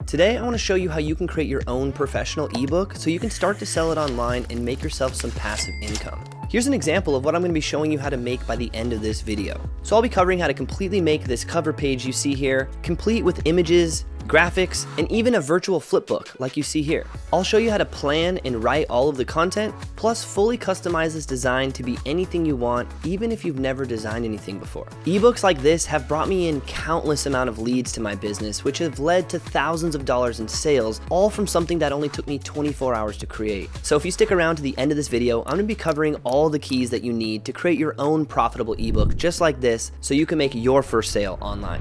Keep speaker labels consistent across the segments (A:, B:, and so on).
A: Today, I want to show you how you can create your own professional ebook so you can start to sell it online and make yourself some passive income. Here's an example of what I'm going to be showing you how to make by the end of this video. So I'll be covering how to completely make this cover page you see here, complete with images, graphics, and even a virtual flipbook like you see here. I'll show you how to plan and write all of the content, plus fully customize this design to be anything you want, even if you've never designed anything before. Ebooks like this have brought me in countless amount of leads to my business, which have led to thousands of dollars in sales, all from something that only took me 24 hours to create. So if you stick around to the end of this video, I'm going to be covering all the keys that you need to create your own profitable ebook just like this so you can make your first sale online.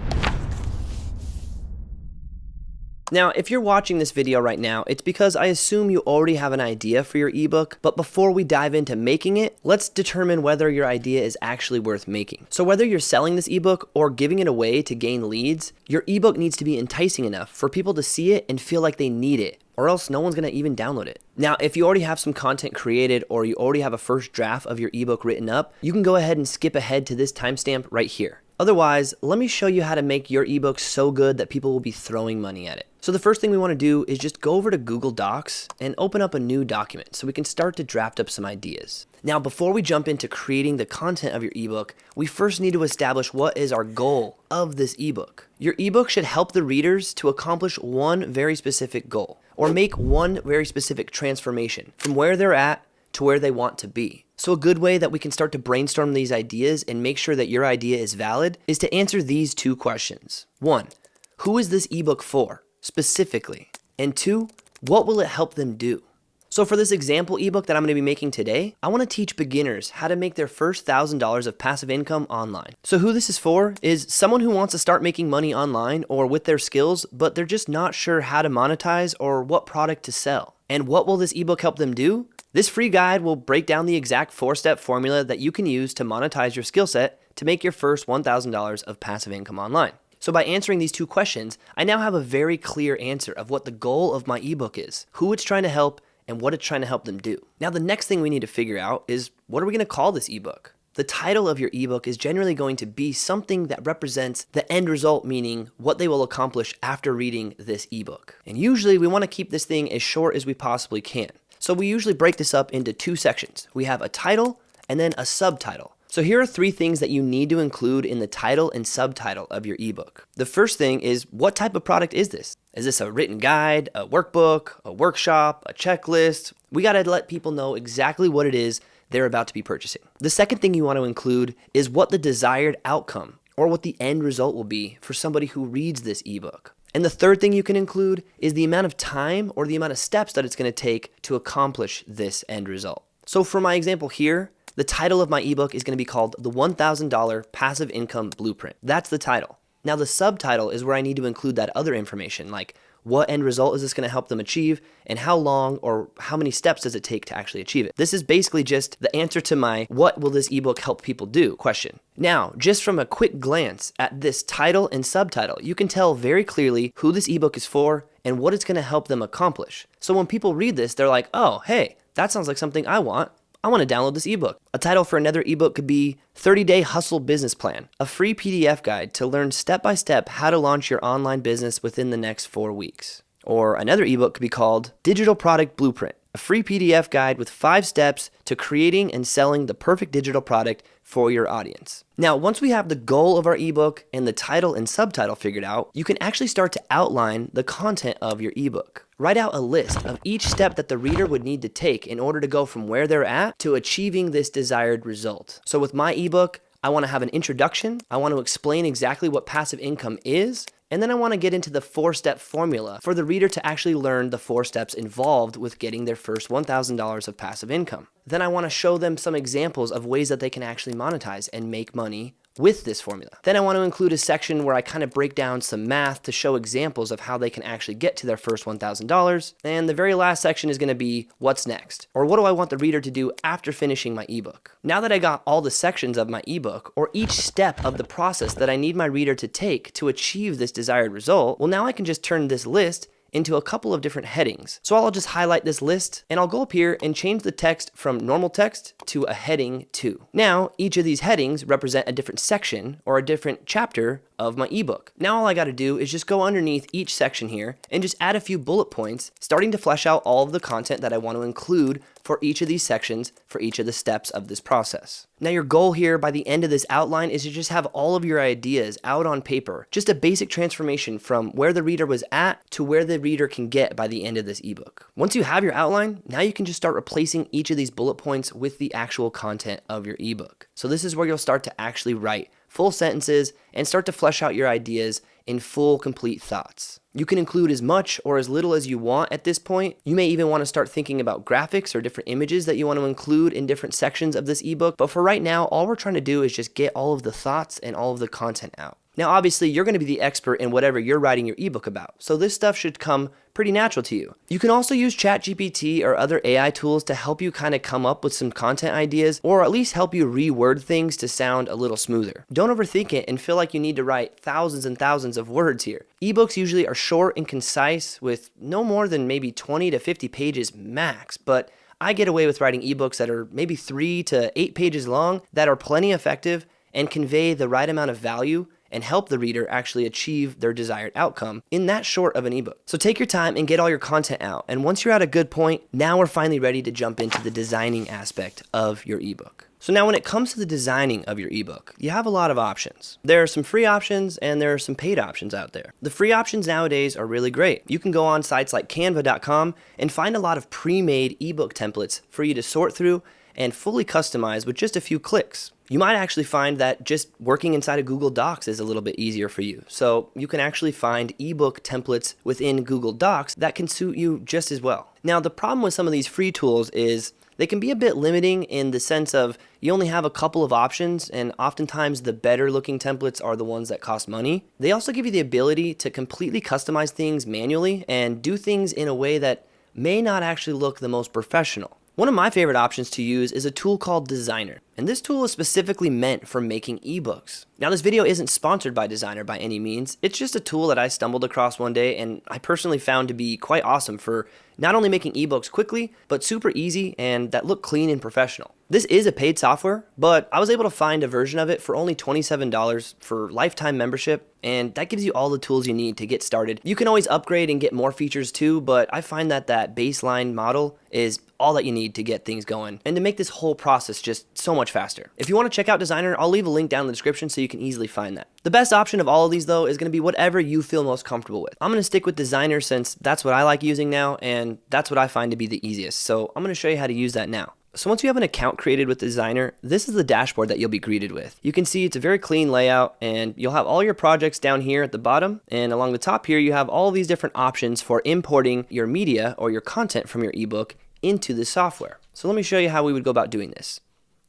A: Now, if you're watching this video right now, it's because I assume you already have an idea for your ebook, but before we dive into making it, let's determine whether your idea is actually worth making. So whether you're selling this ebook or giving it away to gain leads, your ebook needs to be enticing enough for people to see it and feel like they need it, or else no one's gonna even download it. Now, if you already have some content created or you already have a first draft of your ebook written up, you can go ahead and skip ahead to this timestamp right here. Otherwise, let me show you how to make your ebook so good that people will be throwing money at it. So the first thing we want to do is just go over to Google Docs and open up a new document so we can start to draft up some ideas. Now, before we jump into creating the content of your ebook, we first need to establish what is our goal of this ebook. Your ebook should help the readers to accomplish one very specific goal or make one very specific transformation from where they're at to where they want to be. So a good way that we can start to brainstorm these ideas and make sure that your idea is valid is to answer these two questions. 1, who is this ebook for specifically? And 2, what will it help them do? So for this example ebook that I'm going to be making today, I want to teach beginners how to make their first $1,000 of passive income online. So who this is for is someone who wants to start making money online or with their skills, but they're just not sure how to monetize or what product to sell. And what will this ebook help them do? This free guide will break down the exact 4-step formula that you can use to monetize your skill set to make your first $1,000 of passive income online. So by answering these two questions, I now have a very clear answer of what the goal of my ebook is, who it's trying to help, and what it's trying to help them do. Now the next thing we need to figure out is, what are we going to call this ebook? The title of your ebook is generally going to be something that represents the end result, meaning what they will accomplish after reading this ebook. And usually we want to keep this thing as short as we possibly can. So we usually break this up into 2 sections. We have a title and then a subtitle. So here are 3 things that you need to include in the title and subtitle of your ebook. The first thing is, what type of product is this? Is this a written guide, a workbook, a workshop, a checklist? We got to let people know exactly what it is they're about to be purchasing. The second thing you want to include is what the desired outcome or what the end result will be for somebody who reads this ebook. And the third thing you can include is the amount of time or the amount of steps that it's going to take to accomplish this end result. So for my example here, the title of my ebook is going to be called The $1,000 Passive Income Blueprint. That's the title. Now the subtitle is where I need to include that other information, like what end result is this going to help them achieve and how long or how many steps does it take to actually achieve it. This is basically just the answer to my what will this ebook help people do question. Now, just from a quick glance at this title and subtitle, you can tell very clearly who this ebook is for and what it's going to help them accomplish. So when people read this, they're like, oh, hey, that sounds like something I want. I want to download this ebook. A title for another ebook could be 30-Day Hustle Business Plan, a free PDF guide to learn step-by-step how to launch your online business within the next 4 weeks. Or another ebook could be called Digital Product Blueprint, a free PDF guide with 5 steps to creating and selling the perfect digital product for your audience. Now, once we have the goal of our ebook and the title and subtitle figured out, you can actually start to outline the content of your ebook. Write out a list of each step that the reader would need to take in order to go from where they're at to achieving this desired result. So with my ebook, I want to have an introduction. I want to explain exactly what passive income is. And then I want to get into the 4-step formula for the reader to actually learn the 4 steps involved with getting their first $1,000 of passive income. Then I want to show them some examples of ways that they can actually monetize and make money with this formula. Then I want to include a section where I kind of break down some math to show examples of how they can actually get to their first $1,000. And the very last section is going to be what's next, or what do I want the reader to do after finishing my ebook. Now that I got all the sections of my ebook, or each step of the process that I need my reader to take to achieve this desired result, well, now I can just turn this list into a couple of different headings. So I'll just highlight this list and I'll go up here and change the text from normal text to a heading 2. Now, each of these headings represent a different section or a different chapter of my ebook. Now all I got to do is just go underneath each section here and just add a few bullet points, starting to flesh out all of the content that I want to include for each of these sections for each of the steps of this process. Now your goal here by the end of this outline is to just have all of your ideas out on paper, just a basic transformation from where the reader was at to where the reader can get by the end of this ebook. Once you have your outline, now you can just start replacing each of these bullet points with the actual content of your ebook. So this is where you'll start to actually write full sentences and start to flesh out your ideas in full, complete thoughts. You can include as much or as little as you want at this point. You may even want to start thinking about graphics or different images that you want to include in different sections of this ebook. But for right now, all we're trying to do is just get all of the thoughts and all of the content out. Now, obviously, you're going to be the expert in whatever you're writing your ebook about, so this stuff should come pretty natural to you. You can also use ChatGPT or other AI tools to help you kind of come up with some content ideas, or at least help you reword things to sound a little smoother. Don't overthink it and feel like you need to write thousands and thousands of words here. Ebooks usually are short and concise with no more than maybe 20 to 50 pages max, but I get away with writing ebooks that are maybe 3 to 8 pages long that are plenty effective and convey the right amount of value and help the reader actually achieve their desired outcome in that short of an ebook. So take your time and get all your content out. And once you're at a good point, now we're finally ready to jump into the designing aspect of your ebook. So now when it comes to the designing of your ebook, you have a lot of options. There are some free options and there are some paid options out there. The free options nowadays are really great. You can go on sites like canva.com and find a lot of pre-made ebook templates for you to sort through and fully customize with just a few clicks. You might actually find that just working inside of Google Docs is a little bit easier for you. So you can actually find ebook templates within Google Docs that can suit you just as well. Now, the problem with some of these free tools is they can be a bit limiting in the sense of you only have a couple of options, and oftentimes the better looking templates are the ones that cost money. They also give you the ability to completely customize things manually and do things in a way that may not actually look the most professional. One of my favorite options to use is a tool called Designrr, and this tool is specifically meant for making ebooks. Now, this video isn't sponsored by Designrr by any means. It's just a tool that I stumbled across one day and I personally found to be quite awesome for not only making ebooks quickly, but super easy and that look clean and professional. This is a paid software, but I was able to find a version of it for only $27 for lifetime membership, and that gives you all the tools you need to get started. You can always upgrade and get more features too, but I find that that baseline model is all that you need to get things going and to make this whole process just so much faster. If you want to check out Designrr, I'll leave a link down in the description so you can easily find that. The best option of all of these though is going to be whatever you feel most comfortable with. I'm going to stick with Designrr since that's what I like using now and that's what I find to be the easiest. So I'm going to show you how to use that now. So once you have an account created with Designrr, this is the dashboard that you'll be greeted with. You can see it's a very clean layout and you'll have all your projects down here at the bottom, and along the top here you have all these different options for importing your media or your content from your ebook into the software. So let me show you how we would go about doing this.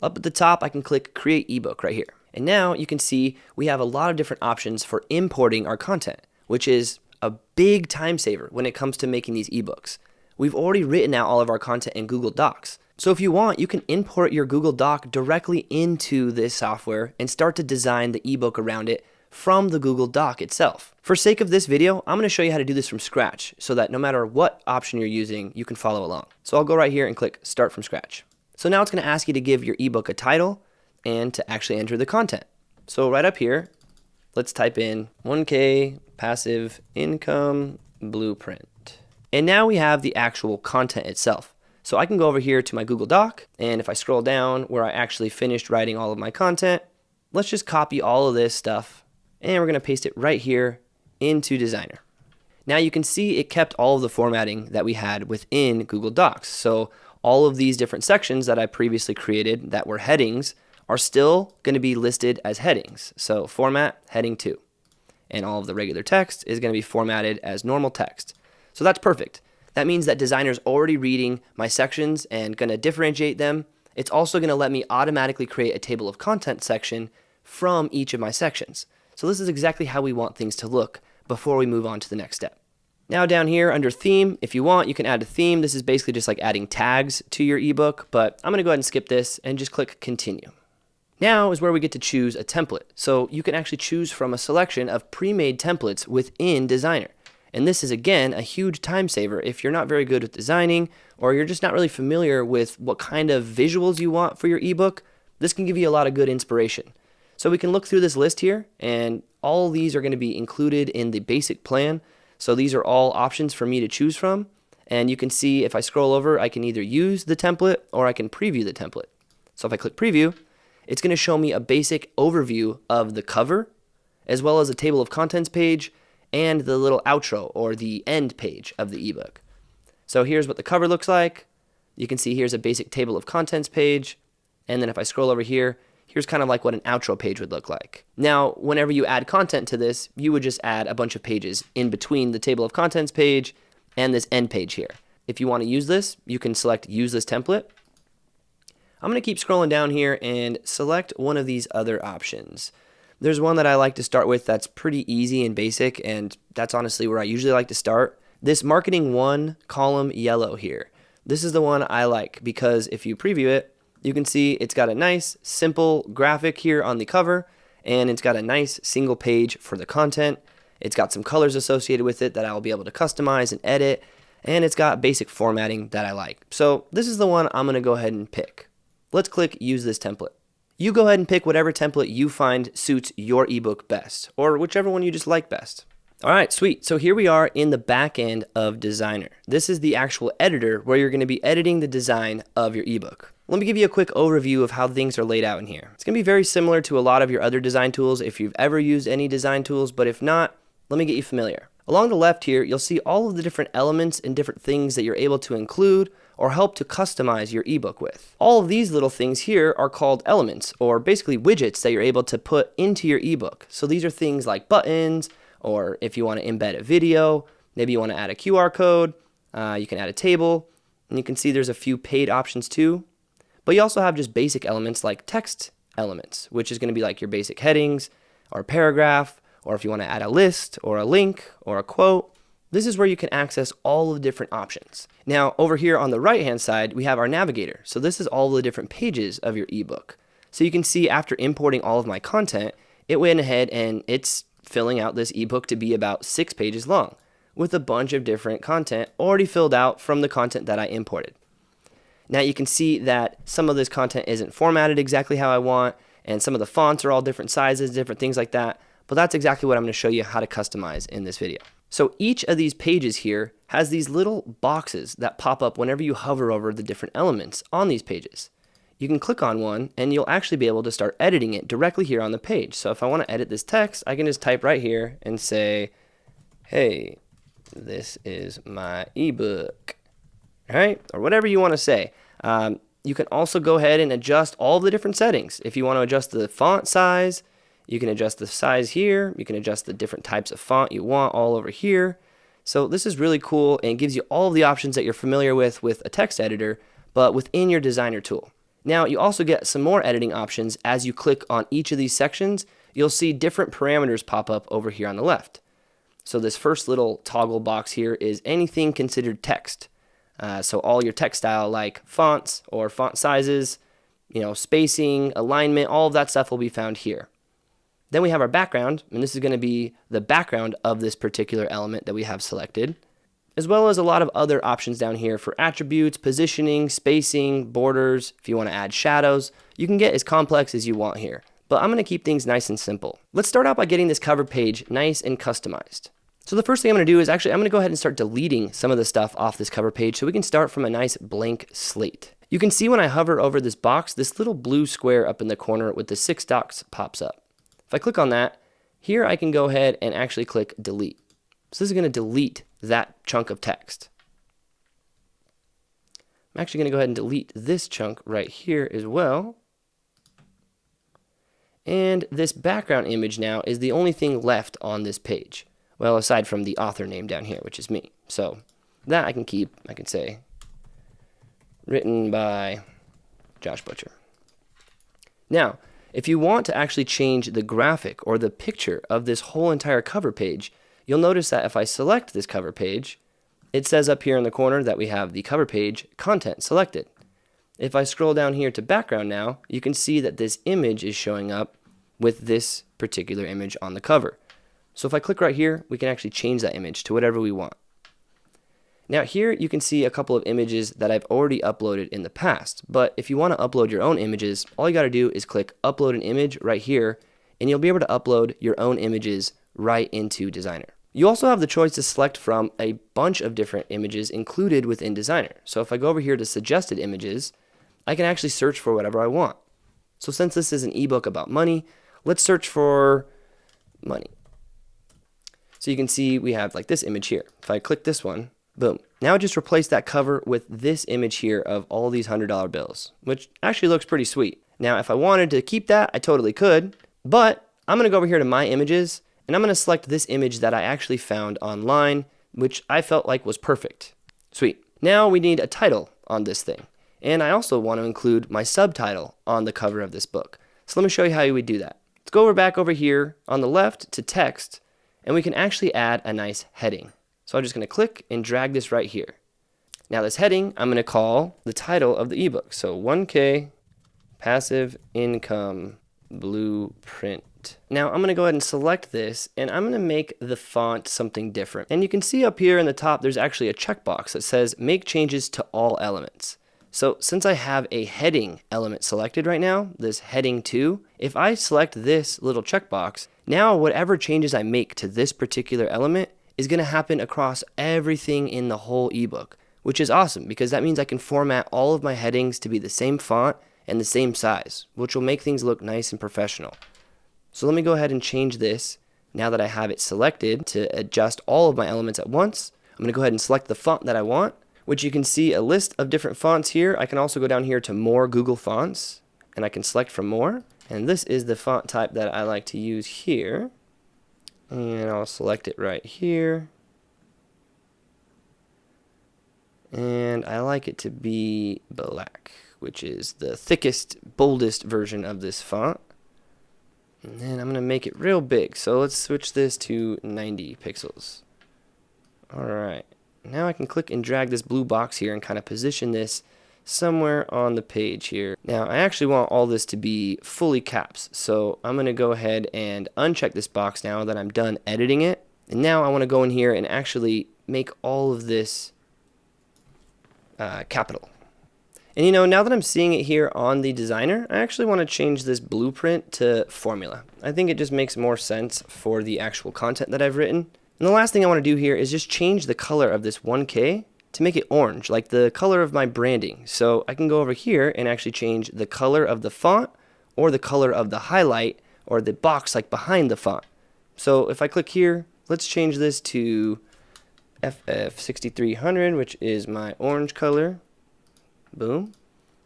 A: Up at the top I can click Create Ebook right here. And now you can see we have a lot of different options for importing our content, which is a big time saver when it comes to making these ebooks. We've already written out all of our content in Google Docs. So if you want, you can import your Google Doc directly into this software and start to design the ebook around it from the Google Doc itself. For sake of this video, I'm going to show you how to do this from scratch so that no matter what option you're using, you can follow along. So I'll go right here and click Start from Scratch. So now it's going to ask you to give your ebook a title and to actually enter the content. So right up here, let's type in 1K passive income blueprint. And now we have the actual content itself. So I can go over here to my Google Doc, and if I scroll down where I actually finished writing all of my content, let's just copy all of this stuff, and we're going to paste it right here into Designrr. Now you can see it kept all of the formatting that we had within Google Docs. So all of these different sections that I previously created that were headings are still going to be listed as headings. So format heading 2. And all of the regular text is going to be formatted as normal text. So that's perfect. That means that Designrr's already reading my sections and going to differentiate them. It's also going to let me automatically create a table of contents section from each of my sections. So this is exactly how we want things to look before we move on to the next step. Now down here under theme, if you want, you can add a theme. This is basically just like adding tags to your ebook, but I'm going to go ahead and skip this and just click continue. Now is where we get to choose a template. So you can actually choose from a selection of pre-made templates within Designrr. And this is, again, a huge time saver if you're not very good with designing or you're just not really familiar with what kind of visuals you want for your ebook. This can give you a lot of good inspiration. So we can look through this list here, and all these are going to be included in the basic plan. So these are all options for me to choose from. And you can see if I scroll over, I can either use the template or I can preview the template. So if I click preview, it's going to show me a basic overview of the cover, as well as a table of contents page and the little outro or the end page of the ebook. So here's what the cover looks like. You can see here's a basic table of contents page. And then if I scroll over here, here's kind of like what an outro page would look like. Now, whenever you add content to this, you would just add a bunch of pages in between the table of contents page and this end page here. If you want to use this, you can select use this template. I'm going to keep scrolling down here and select one of these other options. There's one that I like to start with that's pretty easy and basic, and that's honestly where I usually like to start. This marketing 1 column yellow here. This is the one I like because if you preview it, you can see it's got a nice simple graphic here on the cover, and it's got a nice single page for the content. It's got some colors associated with it that I'll be able to customize and edit, and it's got basic formatting that I like. So this is the one I'm going to go ahead and pick. Let's click use this template. You go ahead and pick whatever template you find suits your ebook best, or whichever one you just like best. All right, sweet. So here we are in the back end of Designrr. This is the actual editor where you're going to be editing the design of your ebook. Let me give you a quick overview of how things are laid out in here. It's going to be very similar to a lot of your other design tools if you've ever used any design tools, but if not, let me get you familiar. Along the left here, you'll see all of the different elements and different things that you're able to include or help to customize your ebook with. All of these little things here are called elements, or basically widgets that you're able to put into your ebook. So these are things like buttons, or if you want to embed a video, maybe you want to add a QR code, you can add a table, and you can see there's a few paid options too. But you also have just basic elements like text elements, which is going to be like your basic headings, or a paragraph, or if you want to add a list, or a link, or a quote. This is where you can access all of the different options. Now, over here on the right-hand side, we have our navigator. So this is all the different pages of your ebook. So you can see after importing all of my content, it went ahead and it's filling out this ebook to be about 6 pages long with a bunch of different content already filled out from the content that I imported. Now you can see that some of this content isn't formatted exactly how I want, and some of the fonts are all different sizes, different things like that. But that's exactly what I'm going to show you how to customize in this video. So each of these pages here has these little boxes that pop up whenever you hover over the different elements on these pages. You can click on one and you'll actually be able to start editing it directly here on the page. So if I want to edit this text, I can just type right here and say, hey, this is my ebook, all right? Or whatever you want to say. You can also go ahead and adjust all the different settings. If you want to adjust the font size, you can adjust the size here. You can adjust the different types of font you want all over here. So this is really cool and gives you all of the options that you're familiar with a text editor, but within your Designrr tool. Now you also get some more editing options. As you click on each of these sections, you'll see different parameters pop up over here on the left. So this first little toggle box here is anything considered text. So all your text style like fonts or font sizes, spacing, alignment, all of that stuff will be found here. Then we have our background, and this is going to be the background of this particular element that we have selected, as well as a lot of other options down here for attributes, positioning, spacing, borders. If you want to add shadows, you can get as complex as you want here. But I'm going to keep things nice and simple. Let's start out by getting this cover page nice and customized. So the first thing I'm going to do is I'm going to go ahead and start deleting some of the stuff off this cover page so we can start from a nice blank slate. You can see when I hover over this box, this little blue square up in the corner with the 6 dots pops up. If I click on that, here I can go ahead and actually click delete. So this is going to delete that chunk of text. I'm actually going to go ahead and delete this chunk right here as well. And this background image now is the only thing left on this page. Well, aside from the author name down here, which is me. So that I can keep. I can say, written by Josh Butcher. Now, if you want to actually change the graphic or the picture of this whole entire cover page, you'll notice that if I select this cover page, it says up here in the corner that we have the cover page content selected. If I scroll down here to background now, you can see that this image is showing up with this particular image on the cover. So if I click right here, we can actually change that image to whatever we want. Now here you can see a couple of images that I've already uploaded in the past, but if you want to upload your own images, all you got to do is click upload an image right here, and you'll be able to upload your own images right into Designrr. You also have the choice to select from a bunch of different images included within Designrr. So if I go over here to suggested images, I can actually search for whatever I want. So since this is an ebook about money, let's search for money. So you can see we have like this image here. If I click this one, boom. Now I just replace that cover with this image here of all these $100 bills, which actually looks pretty sweet. Now if I wanted to keep that, I totally could, but I'm gonna go over here to my images, and I'm gonna select this image that I actually found online, which I felt like was perfect. Sweet. Now we need a title on this thing. And I also want to include my subtitle on the cover of this book. So let me show you how you would do that. Let's go back over here on the left to text, and we can actually add a nice heading. So I'm just going to click and drag this right here. Now this heading, I'm going to call the title of the ebook. So 1K Passive Income Blueprint. Now I'm going to go ahead and select this, and I'm going to make the font something different. And you can see up here in the top, there's actually a checkbox that says make changes to all elements. So since I have a heading element selected right now, this heading 2, if I select this little checkbox, now whatever changes I make to this particular element is going to happen across everything in the whole ebook, which is awesome because that means I can format all of my headings to be the same font and the same size, which will make things look nice and professional. So let me go ahead and change this now that I have it selected to adjust all of my elements at once. I'm going to go ahead and select the font that I want, which you can see a list of different fonts here. I can also go down here to more Google fonts, and I can select from more. And this is the font type that I like to use here. And I'll select it right here. And I like it to be black, which is the thickest, boldest version of this font. And then I'm going to make it real big. So let's switch this to 90 pixels. All right. Now I can click and drag this blue box here and kind of position this somewhere on the page here. Now I actually want all this to be fully caps, so I'm going to go ahead and uncheck this box now that I'm done editing it. And now I want to go in here and actually make all of this capital. And you know, now that I'm seeing it here on the Designrr, I actually want to change this blueprint to formula. I think it just makes more sense for the actual content that I've written. And the last thing I want to do here is just change the color of this 1K to make it orange, like the color of my branding. So I can go over here and actually change the color of the font or the color of the highlight or the box like behind the font. So if I click here, let's change this to FF6300, which is my orange color. Boom.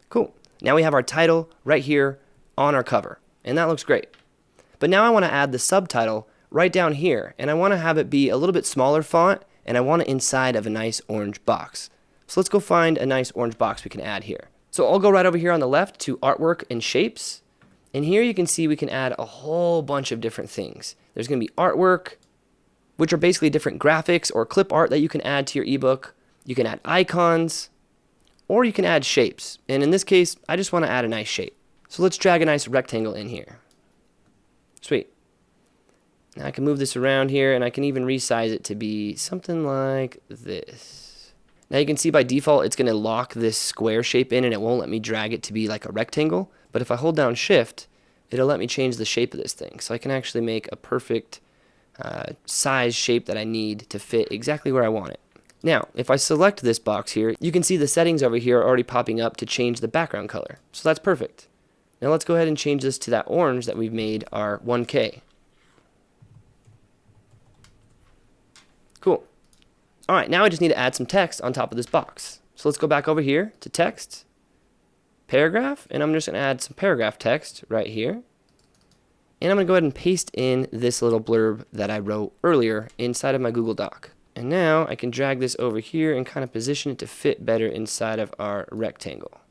A: Cool. Now we have our title right here on our cover, and that looks great. But now I want to add the subtitle right down here, and I want to have it be a little bit smaller font, and I want it inside of a nice orange box. So let's go find a nice orange box we can add here. So I'll go right over here on the left to artwork and shapes, and here you can see we can add a whole bunch of different things. There's going to be artwork, which are basically different graphics or clip art that you can add to your ebook. You can add icons, or you can add shapes, and in this case I just want to add a nice shape. So let's drag a nice rectangle in here. Sweet. Now I can move this around here, and I can even resize it to be something like this. Now you can see by default it's going to lock this square shape in, and it won't let me drag it to be like a rectangle. But if I hold down shift, it'll let me change the shape of this thing. So I can actually make a perfect size shape that I need to fit exactly where I want it. Now if I select this box here, you can see the settings over here are already popping up to change the background color. So that's perfect. Now let's go ahead and change this to that orange that we've made our 1K. Cool. All right, now I just need to add some text on top of this box. So let's go back over here to text, paragraph, and I'm just going to add some paragraph text right here. And I'm going to go ahead and paste in this little blurb that I wrote earlier inside of my Google Doc. And now I can drag this over here and kind of position it to fit better inside of our rectangle.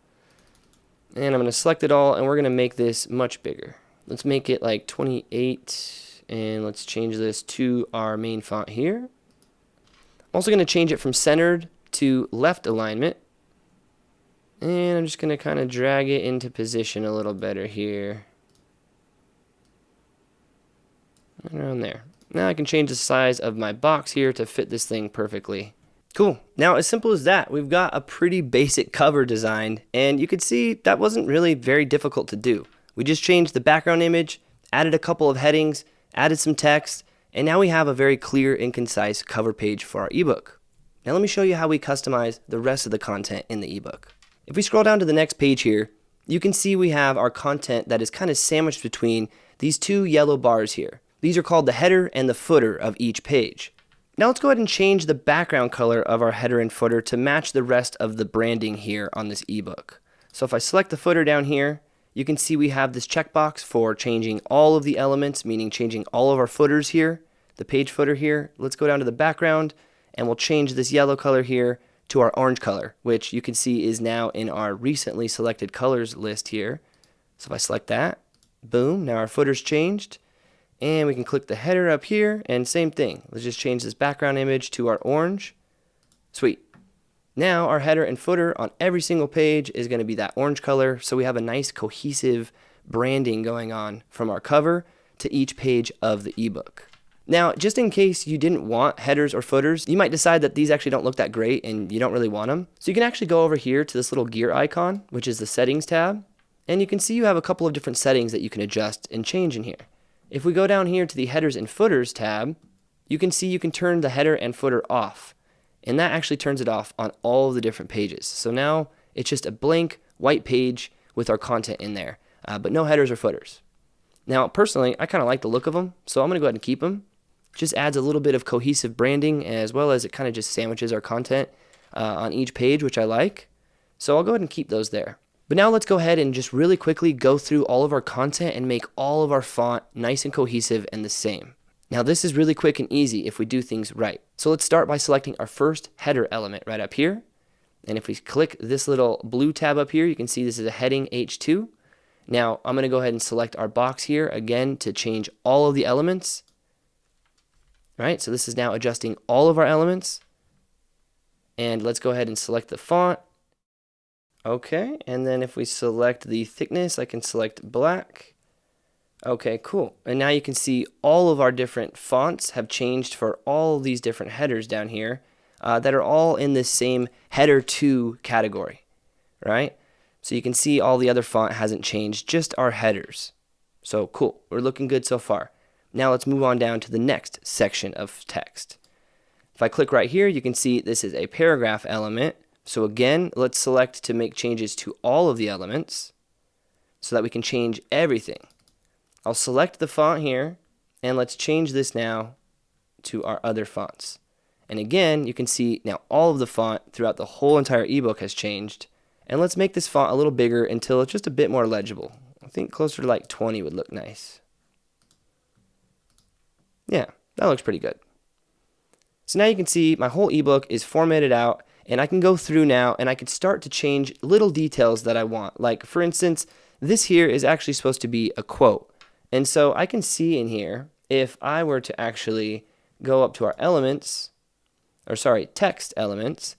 A: And I'm going to select it all, and we're going to make this much bigger. Let's make it like 28, and let's change this to our main font here. I'm also going to change it from centered to left alignment. And I'm just going to kind of drag it into position a little better here. Right around there. Now I can change the size of my box here to fit this thing perfectly. Cool. Now, as simple as that, we've got a pretty basic cover designed, and you could see that wasn't really very difficult to do. We just changed the background image, added a couple of headings, added some text, and now we have a very clear and concise cover page for our ebook. Now let me show you how we customize the rest of the content in the ebook. If we scroll down to the next page here, you can see we have our content that is kind of sandwiched between these two yellow bars here. These are called the header and the footer of each page. Now let's go ahead and change the background color of our header and footer to match the rest of the branding here on this ebook. So if I select the footer down here, you can see we have this checkbox for changing all of the elements, meaning changing all of our footers here, the page footer here. Let's go down to the background and we'll change this yellow color here to our orange color, which you can see is now in our recently selected colors list here. So if I select that, boom, now our footer's changed. And we can click the header up here and same thing. Let's just change this background image to our orange. Sweet. Now our header and footer on every single page is going to be that orange color, so we have a nice cohesive branding going on from our cover to each page of the ebook. Now, just in case you didn't want headers or footers, you might decide that these actually don't look that great and you don't really want them. So you can actually go over here to this little gear icon, which is the settings tab, and you can see you have a couple of different settings that you can adjust and change in here. If we go down here to the headers and footers tab, you can see you can turn the header and footer off. And that actually turns it off on all of the different pages. So now it's just a blank white page with our content in there, but no headers or footers. Now, personally, I kind of like the look of them, so I'm going to go ahead and keep them. Just adds a little bit of cohesive branding, as well as it kind of just sandwiches our content on each page, which I like. So I'll go ahead and keep those there. But now let's go ahead and just really quickly go through all of our content and make all of our font nice and cohesive and the same. Now this is really quick and easy if we do things right. So let's start by selecting our first header element right up here. And if we click this little blue tab up here, you can see this is a heading H2. Now I'm going to go ahead and select our box here again to change all of the elements. All right, so this is now adjusting all of our elements. And let's go ahead and select the font. Okay, and then if we select the thickness, I can select black. Okay, cool. And now you can see all of our different fonts have changed for all of these different headers down here that are all in this same header 2 category, right? So you can see all the other font hasn't changed, just our headers. So cool, we're looking good so far. Now let's move on down to the next section of text. If I click right here, you can see this is a paragraph element. So again, let's select to make changes to all of the elements so that we can change everything. I'll select the font here and let's change this now to our other fonts. And again, you can see now all of the font throughout the whole entire ebook has changed. And let's make this font a little bigger until it's just a bit more legible. I think closer to like 20 would look nice. Yeah, that looks pretty good. So now you can see my whole ebook is formatted out. And I can go through now and I can start to change little details that I want. Like for instance, this here is actually supposed to be a quote. And so I can see in here, if I were to actually go up to our elements, text elements,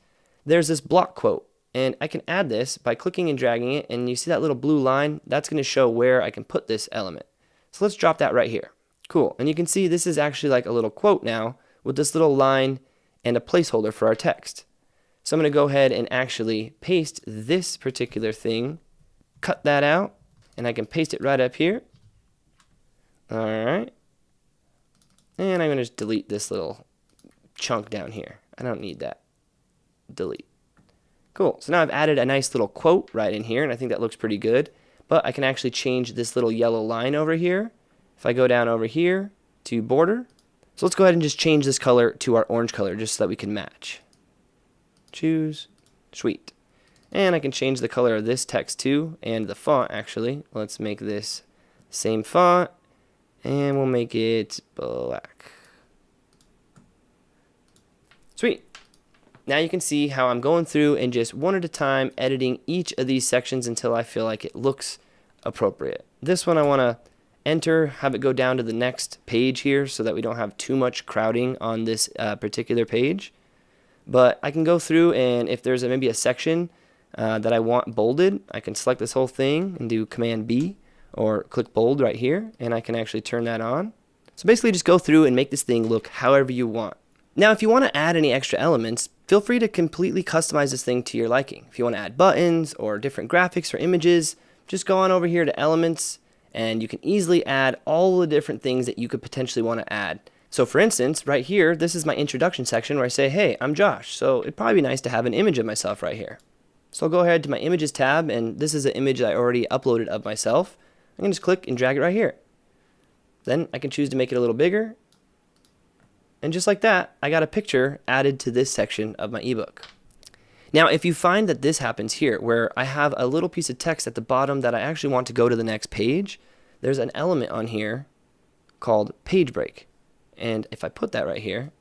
A: there's this block quote. And I can add this by clicking and dragging it. And you see that little blue line? That's going to show where I can put this element. So let's drop that right here. Cool. And you can see this is actually like a little quote now with this little line and a placeholder for our text. So I'm going to go ahead and actually paste this particular thing, cut that out, and I can paste it right up here. All right. And I'm going to just delete this little chunk down here. I don't need that. Delete. Cool. So now I've added a nice little quote right in here, and I think that looks pretty good. But I can actually change this little yellow line over here. If I go down over here to border. So let's go ahead and just change this color to our orange color just so that we can match. Choose. Sweet. And I can change the color of this text too, and the font actually. Let's make this same font, and we'll make it black. Sweet. Now you can see how I'm going through and just one at a time editing each of these sections until I feel like it looks appropriate. This one I want to enter, have it go down to the next page here so that we don't have too much crowding on this particular page. But I can go through, and if there's maybe a section that I want bolded, I can select this whole thing and do Command B or click bold right here, and I can actually turn that on. So basically just go through and make this thing look however you want. Now, if you want to add any extra elements, feel free to completely customize this thing to your liking. If you want to add buttons or different graphics or images, just go on over here to Elements, and you can easily add all the different things that you could potentially want to add. So for instance, right here, this is my introduction section where I say, hey, I'm Josh. So it'd probably be nice to have an image of myself right here. So I'll go ahead to my Images tab, and this is an image I already uploaded of myself. I can just click and drag it right here. Then I can choose to make it a little bigger. And just like that, I got a picture added to this section of my ebook. Now, if you find that this happens here, where I have a little piece of text at the bottom that I actually want to go to the next page, there's an element on here called page break. And if I put that right here,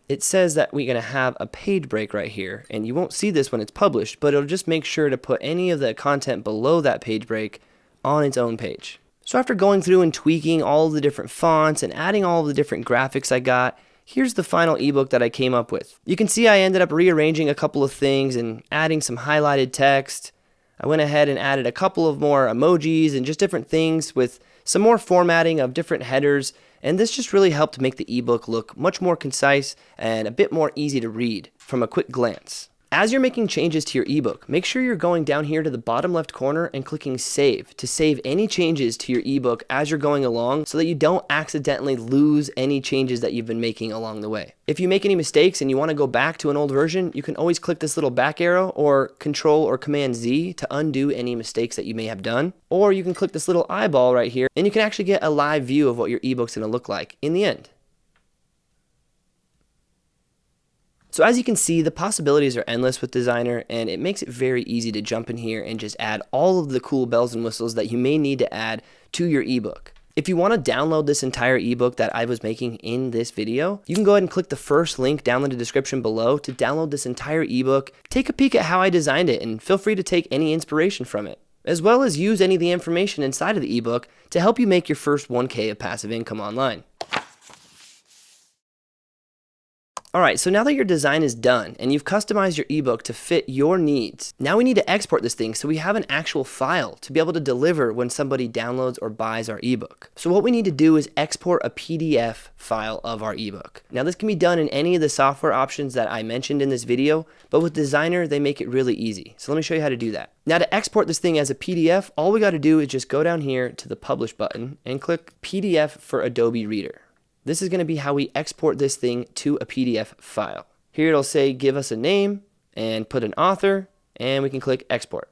A: it says that we're going to have a page break right here. And you won't see this when it's published, but it'll just make sure to put any of the content below that page break on its own page. So after going through and tweaking all of the different fonts and adding all of the different graphics I got, here's the final ebook that I came up with. You can see I ended up rearranging a couple of things and adding some highlighted text. I went ahead and added a couple of more emojis and just different things with some more formatting of different headers, and this just really helped make the ebook look much more concise and a bit more easy to read from a quick glance. As you're making changes to your ebook, make sure you're going down here to the bottom left corner and clicking Save to save any changes to your ebook as you're going along so that you don't accidentally lose any changes that you've been making along the way. If you make any mistakes and you want to go back to an old version, you can always click this little back arrow or Control or Command Z to undo any mistakes that you may have done. Or you can click this little eyeball right here and you can actually get a live view of what your ebook's going to look like in the end. So as you can see, the possibilities are endless with Designrr, and it makes it very easy to jump in here and just add all of the cool bells and whistles that you may need to add to your ebook. If you want to download this entire ebook that I was making in this video, you can go ahead and click the first link down in the description below to download this entire ebook. Take a peek at how I designed it and feel free to take any inspiration from it, as well as use any of the information inside of the ebook to help you make your first 1K of passive income online. Alright, so now that your design is done and you've customized your ebook to fit your needs, now we need to export this thing so we have an actual file to be able to deliver when somebody downloads or buys our ebook. So what we need to do is export a PDF file of our ebook. Now this can be done in any of the software options that I mentioned in this video, but with Designrr they make it really easy. So let me show you how to do that. Now to export this thing as a PDF, all we got to do is just go down here to the Publish button and click PDF for Adobe Reader. This is going to be how we export this thing to a PDF file. Here it'll say give us a name and put an author, and we can click export.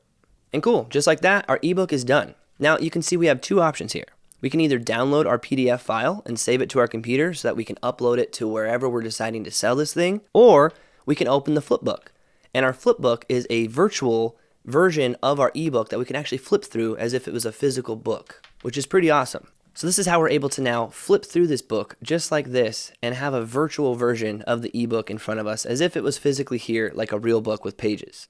A: And cool, just like that, our ebook is done. Now you can see we have two options here. We can either download our PDF file and save it to our computer so that we can upload it to wherever we're deciding to sell this thing, or we can open the flipbook. And our flipbook is a virtual version of our ebook that we can actually flip through as if it was a physical book, which is pretty awesome. So this is how we're able to now flip through this book just like this and have a virtual version of the ebook in front of us as if it was physically here like a real book with pages.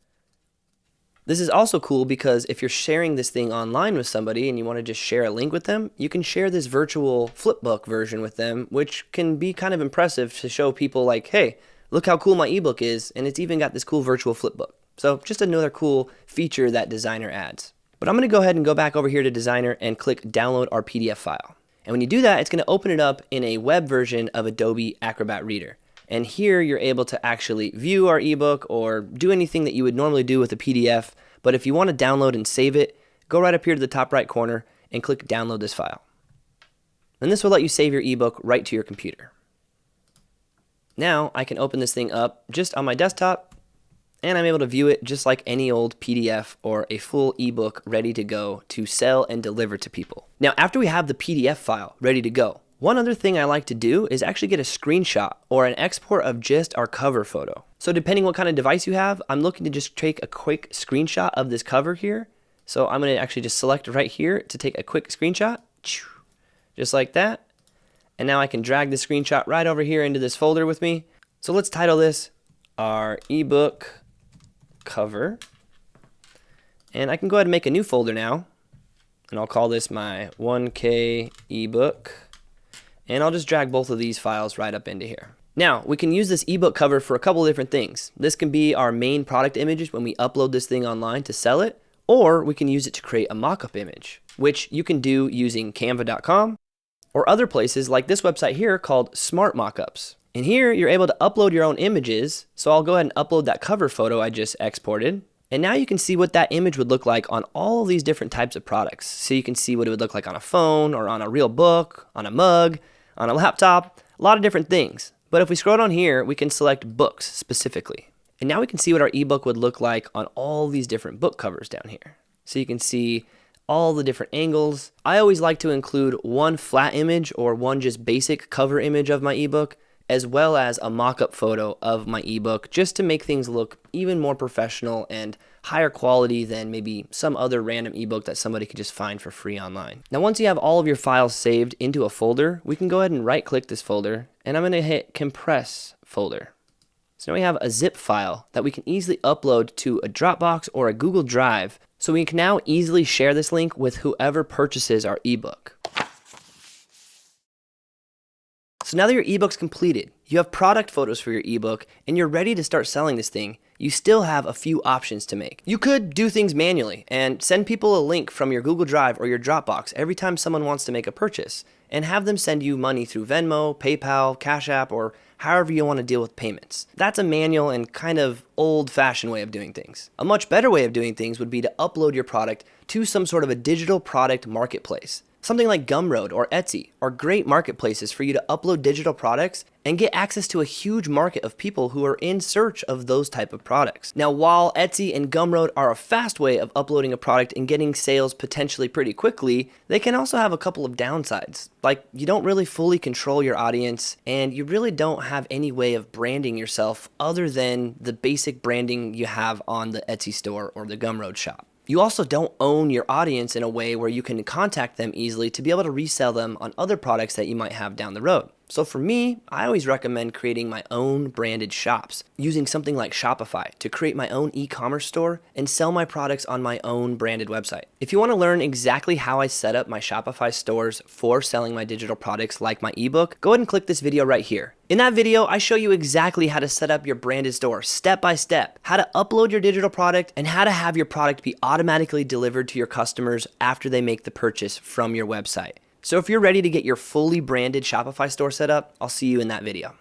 A: This is also cool because if you're sharing this thing online with somebody and you want to just share a link with them, you can share this virtual flipbook version with them, which can be kind of impressive to show people like, hey, look how cool my ebook is, and it's even got this cool virtual flipbook. So just another cool feature that Designrr adds. But I'm going to go ahead and go back over here to Designrr and click download our PDF file. And when you do that, it's going to open it up in a web version of Adobe Acrobat Reader. And here you're able to actually view our ebook or do anything that you would normally do with a PDF. But if you want to download and save it, go right up here to the top right corner and click download this file. And this will let you save your ebook right to your computer. Now I can open this thing up just on my desktop, and I'm able to view it just like any old PDF or a full ebook ready to go to sell and deliver to people. Now, after we have the PDF file ready to go, one other thing I like to do is actually get a screenshot or an export of just our cover photo. So depending what kind of device you have, I'm looking to just take a quick screenshot of this cover here. So I'm going to actually just select right here to take a quick screenshot, just like that. And now I can drag the screenshot right over here into this folder with me. So let's title this our ebook cover, and I can go ahead and make a new folder now, and I'll call this my 1K ebook, and I'll just drag both of these files right up into here. Now we can use this ebook cover for a couple of different things. This can be our main product images when we upload this thing online to sell it, or we can use it to create a mock-up image, which you can do using canva.com or other places like this website here called Smart Mockups. And here you're able to upload your own images. So I'll go ahead and upload that cover photo I just exported. And now you can see what that image would look like on all of these different types of products. So you can see what it would look like on a phone or on a real book, on a mug, on a laptop, a lot of different things. But if we scroll down here, we can select books specifically. And now we can see what our ebook would look like on all these different book covers down here. So you can see all the different angles. I always like to include one flat image or one just basic cover image of my ebook, as well as a mock-up photo of my ebook, just to make things look even more professional and higher quality than maybe some other random ebook that somebody could just find for free online. Now, once you have all of your files saved into a folder, we can go ahead and right-click this folder, and I'm gonna hit Compress Folder. So now we have a zip file that we can easily upload to a Dropbox or a Google Drive, so we can now easily share this link with whoever purchases our ebook. So now that your ebook's completed, you have product photos for your ebook, and you're ready to start selling this thing, you still have a few options to make. You could do things manually and send people a link from your Google Drive or your Dropbox every time someone wants to make a purchase, and have them send you money through Venmo, PayPal, Cash App, or however you want to deal with payments. That's a manual and kind of old-fashioned way of doing things. A much better way of doing things would be to upload your product to some sort of a digital product marketplace. Something like Gumroad or Etsy are great marketplaces for you to upload digital products and get access to a huge market of people who are in search of those type of products. Now, while Etsy and Gumroad are a fast way of uploading a product and getting sales potentially pretty quickly, they can also have a couple of downsides. Like, you don't really fully control your audience, and you really don't have any way of branding yourself other than the basic branding you have on the Etsy store or the Gumroad shop. You also don't own your audience in a way where you can contact them easily to be able to resell them on other products that you might have down the road. So for me, I always recommend creating my own branded shops, using something like Shopify to create my own e-commerce store and sell my products on my own branded website. If you want to learn exactly how I set up my Shopify stores for selling my digital products like my ebook, go ahead and click this video right here. In that video, I show you exactly how to set up your branded store step by step, how to upload your digital product, and how to have your product be automatically delivered to your customers after they make the purchase from your website. So if you're ready to get your fully branded Shopify store set up, I'll see you in that video.